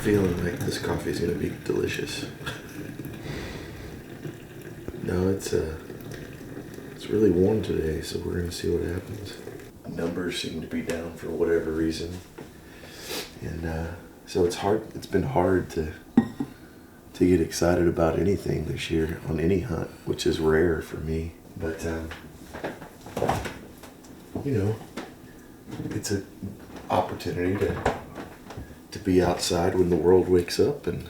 feeling like this coffee is gonna be delicious. No, it's really warm today, so we're gonna see what happens. Numbers seem to be down for whatever reason, and so it's hard. It's been hard to get excited about anything this year on any hunt, which is rare for me. But it's an opportunity to be outside when the world wakes up, and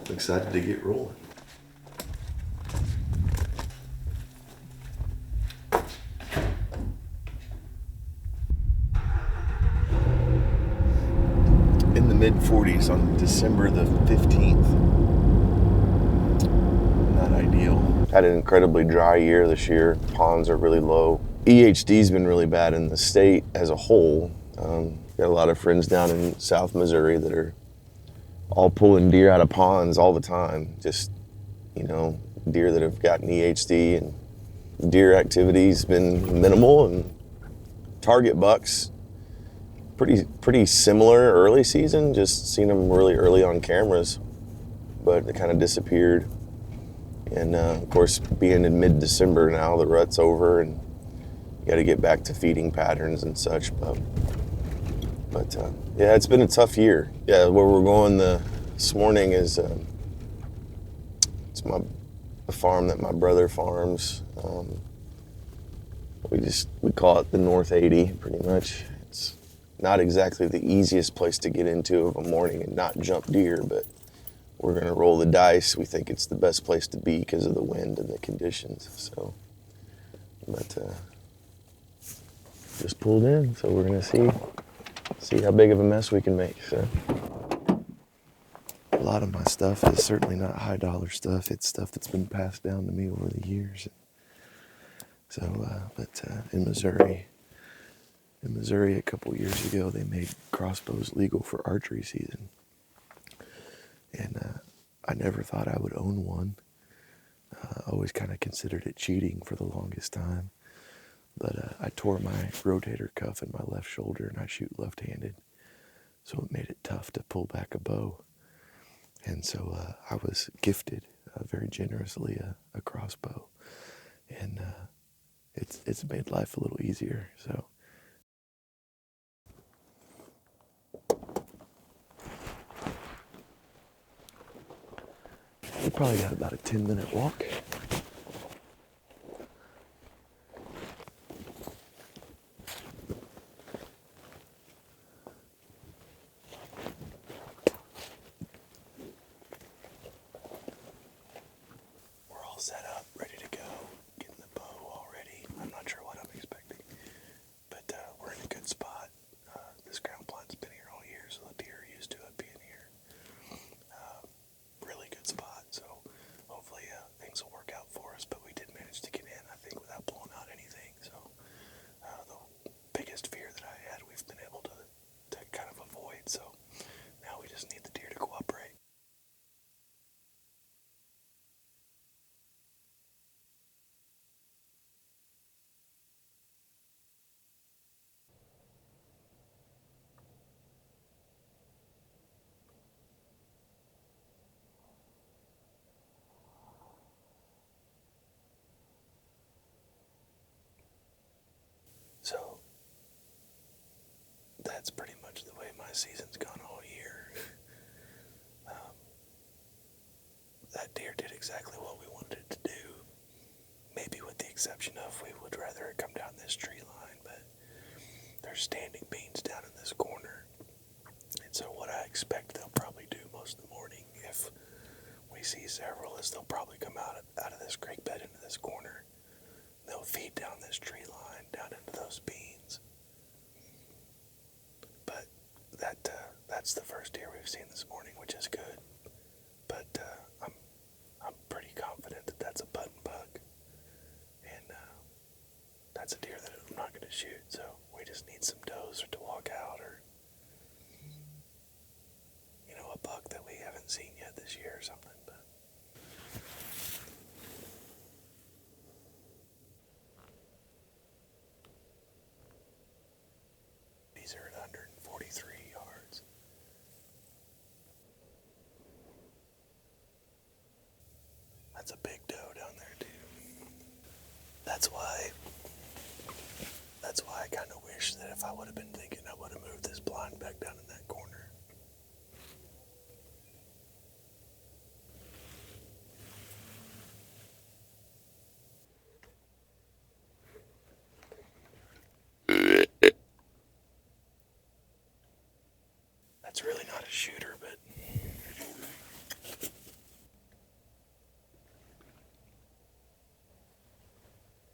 I'm excited to get rolling. In the mid-40s on December the 15th. Not ideal. Had an incredibly dry year this year. Ponds are really low. EHD's been really bad in the state as a whole. Got a lot of friends down in South Missouri that are all pulling deer out of ponds all the time. Just, deer that have gotten EHD, and deer activity's been minimal, and target bucks pretty similar early season. Just seen them really early on cameras, but they kind of disappeared. And of course, being in mid-December now, the rut's over, and you got to get back to feeding patterns and such. But yeah, it's been a tough year. Yeah, where we're going this morning is it's the farm that my brother farms. We call it the North 80, pretty much. It's not exactly the easiest place to get into of a morning and not jump deer, but we're going to roll the dice. We think it's the best place to be because of the wind and the conditions. So, but just pulled in, so we're going to see how big of a mess we can make. So, a lot of my stuff is certainly not high dollar stuff. It's stuff that's been passed down to me over the years. So, but in Missouri a couple years ago, they made crossbows legal for archery season. And I never thought I would own one. Always kind of considered it cheating for the longest time. But I tore my rotator cuff in my left shoulder, and I shoot left-handed. So it made it tough to pull back a bow. And so I was gifted very generously a crossbow. And it's made life a little easier. So. We probably got about a 10-minute walk. We're all set up, ready to go. Getting the bow already. I'm not sure what I'm expecting, but we're in a good spot. This ground blind's been here all year, so the deer are used to it being here. Really good spot, so hopefully things will work out for us, but we did manage to get in, I think, without blowing out anything. So the biggest fear that I had, we've been able to kind of avoid, so now we just need the deer to cooperate. So that's pretty much the way my season's gone all year. That deer did exactly what we wanted it to do. Maybe with the exception of we would rather it come down this tree line, but there's standing beans down in this corner. And so what I expect they'll probably do most of the morning, if we see several, is they'll probably come out of this creek bed into this corner. They'll feed down this tree line, down into those beans. But that's the first deer we've seen this morning, which is good. But I'm pretty confident that that's a button buck, and that's a deer that I'm not going to shoot. So we just need some does to walk out, or a buck that we haven't seen yet this year or something. But these are at 143 yards. That's a big doe down there too. That's why I kind of wish that if I would have been thinking, I would have moved this blind back down in that corner. That's really not a shooter, but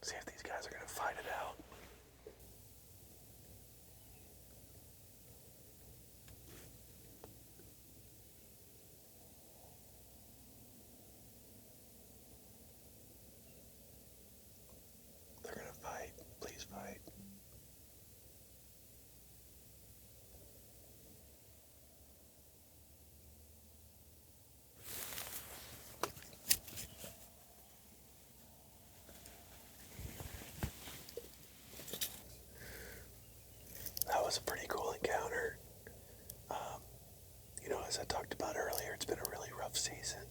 see if these guys are going to fight it out. They're going to fight. Please fight. That was a pretty cool encounter. As I talked about earlier, it's been a really rough season.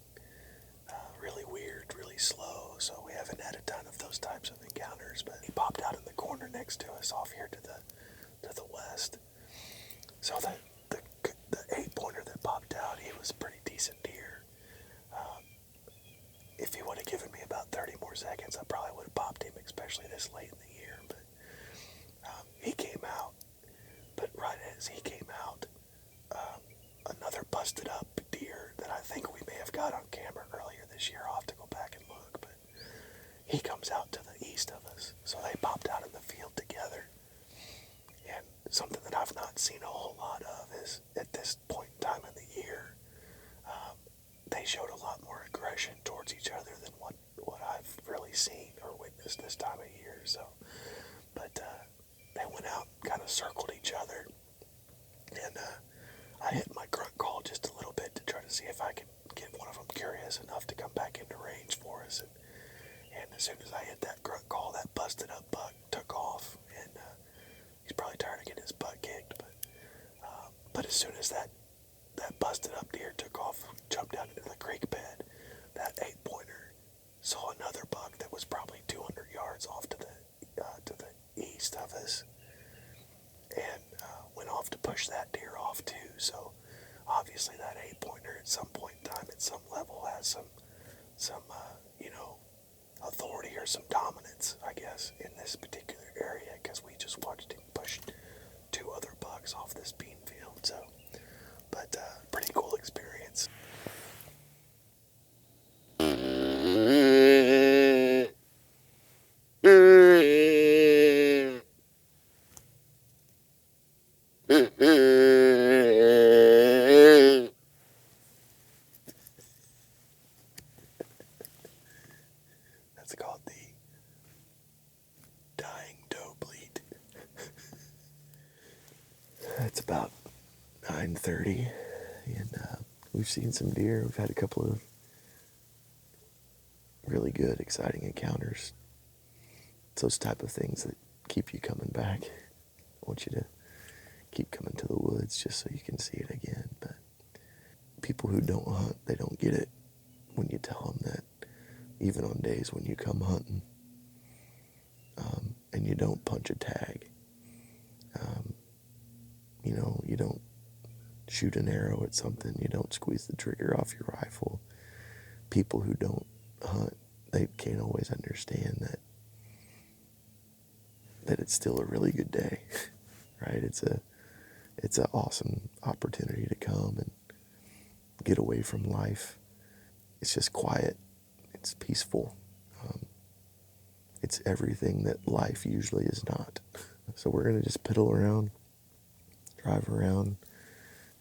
Really weird, really slow, so we haven't had a ton of those types of encounters, but he popped out in the corner next to us off here to the west. So the 8-pointer that popped out, he was a pretty decent deer. If he would have given me about 30 more seconds, I probably would have popped him, especially this late in the year, but he came out. But right as he came out, another busted up deer that I think we may have got on camera earlier this year. I'll have to go back and look, but he comes out to the east of us. So they popped out in the field together. And something that I've not seen a whole lot of is at this point in time in the year, they showed a lot more aggression towards each other than what I've really seen or witnessed this time of year. So, but they went out and kind of circled each other. And I hit my grunt call just a little bit to try to see if I could get one of them curious enough to come back into range for us. And as soon as I hit that grunt call, that busted up buck took off. And he's probably tired of getting his butt kicked. But as soon as that busted up deer took off, jumped down into the creek bed, that 8-pointer saw another buck that was probably 200 yards off to the east of us. And went off to push that deer off too. So obviously that 8-pointer at some point in time, at some level, has some authority or some dominance, I guess, in this particular area, because we just watched him push 2 other bucks off this bean field. So, but pretty cool experience. That's called the dying doe bleat. It's about 9:30, and we've seen some deer. We've had a couple of really good, exciting encounters. It's those type of things that keep you coming back. I want you to keep coming to the woods just so you can see it again. But people who don't hunt, they don't get it when you tell them that even on days when you come hunting and you don't punch a tag, you don't shoot an arrow at something, you don't squeeze the trigger off your rifle. People who don't hunt, they can't always understand that it's still a really good day, right? It's an awesome opportunity to come and get away from life. It's just quiet. It's peaceful. It's everything that life usually is not. So we're going to just piddle around, drive around,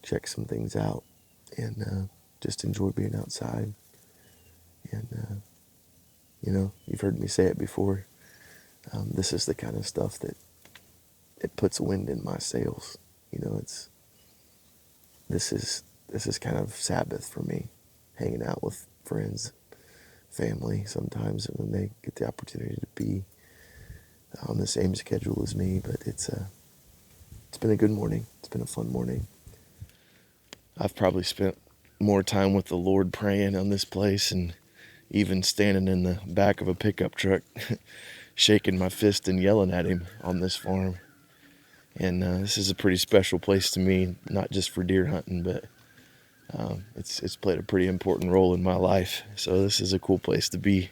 check some things out, and just enjoy being outside. And, you've heard me say it before. This is the kind of stuff that it puts wind in my sails. This is kind of Sabbath for me, hanging out with friends, family sometimes when they get the opportunity to be on the same schedule as me. But it's been a good morning. It's been a fun morning. I've probably spent more time with the Lord praying on this place and even standing in the back of a pickup truck, shaking my fist and yelling at him on this farm. And this is a pretty special place to me, not just for deer hunting, but it's played a pretty important role in my life. So this is a cool place to be.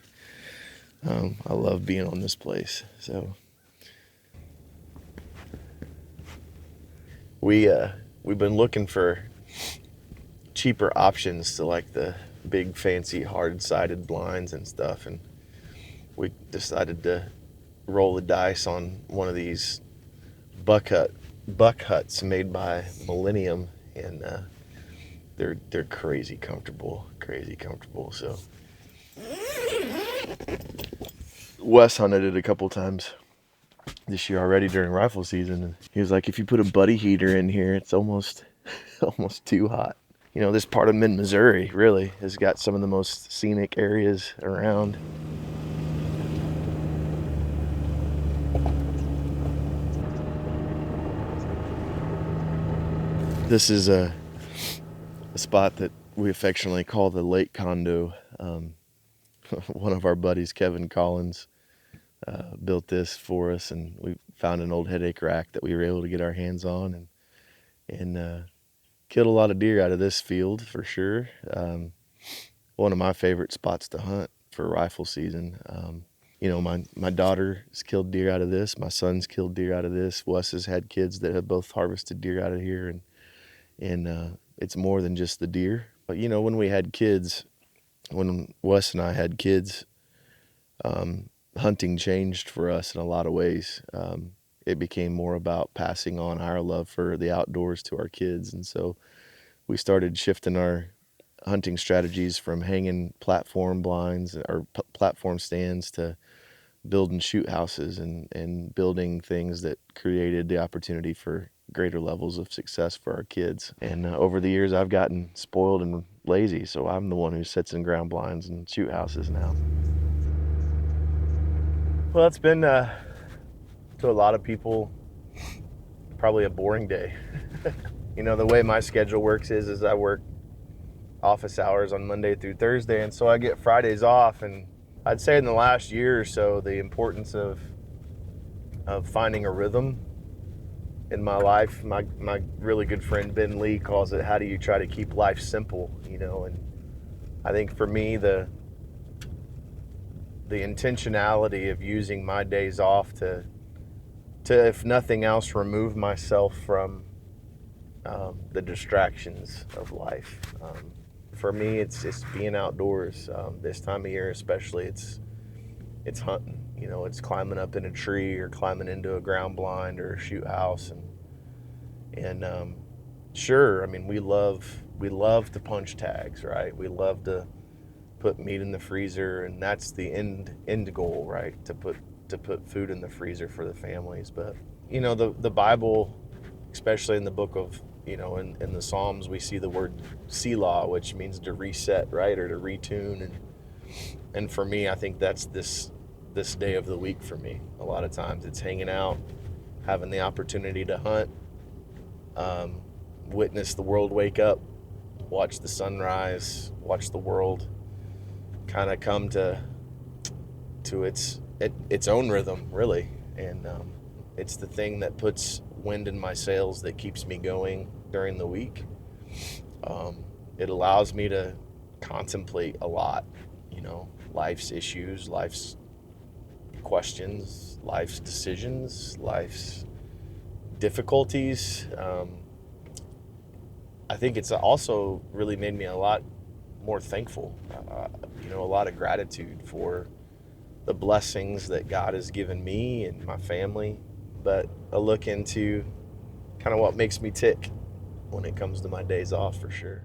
I love being on this place. So we've been looking for cheaper options to like the big fancy hard-sided blinds and stuff, and we decided to roll the dice on one of these buck huts made by Millennium, and they're crazy comfortable. So Wes hunted it a couple times this year already during rifle season, and he was like, if you put a buddy heater in here, it's almost too hot. You know, this part of mid-Missouri really has got some of the most scenic areas around. This is a spot that we affectionately call the Lake Condo. One of our buddies, Kevin Collins, built this for us, and we found an old headache rack that we were able to get our hands on, and killed a lot of deer out of this field for sure. One of my favorite spots to hunt for rifle season. You know, my daughter's killed deer out of this. My son's killed deer out of this. Wes has had kids that have both harvested deer out of here, and it's more than just the deer. But you know, when Wes and I had kids, hunting changed for us in a lot of ways. It became more about passing on our love for the outdoors to our kids, and so we started shifting our hunting strategies from hanging platform blinds or platform stands to building shoot houses and building things that created the opportunity for greater levels of success for our kids. And over the years, I've gotten spoiled and lazy, so I'm the one who sits in ground blinds and shoot houses now. Well, it's been, to a lot of people, probably a boring day. You know, the way my schedule works is I work office hours on Monday through Thursday, and so I get Fridays off. And I'd say in the last year or so, the importance of finding a rhythm in my life. My really good friend Ben Lee calls it, how do you try to keep life simple, you know? And I think for me, the intentionality of using my days off to if nothing else, remove myself from the distractions of life. For me, it's being outdoors. This time of year especially, it's hunting. You know, it's climbing up in a tree or climbing into a ground blind or a shoot house, and sure, I mean, we love to punch tags, right? We love to put meat in the freezer, and that's the end goal, right? To put food in the freezer for the families. But you know, the Bible, especially in the book of, you know, in the Psalms, we see the word Selah, which means to reset, right, or to retune. And for me, I think that's this day of the week for me. A lot of times it's hanging out, having the opportunity to hunt, witness the world wake up, watch the sunrise, watch the world kind of come to its own rhythm, really. And it's the thing that puts wind in my sails, that keeps me going during the week. It allows me to contemplate a lot, you know, life's issues, life's questions, life's decisions, life's difficulties. I think it's also really made me a lot more thankful, you know, a lot of gratitude for the blessings that God has given me and my family, but a look into kind of what makes me tick when it comes to my days off, for sure.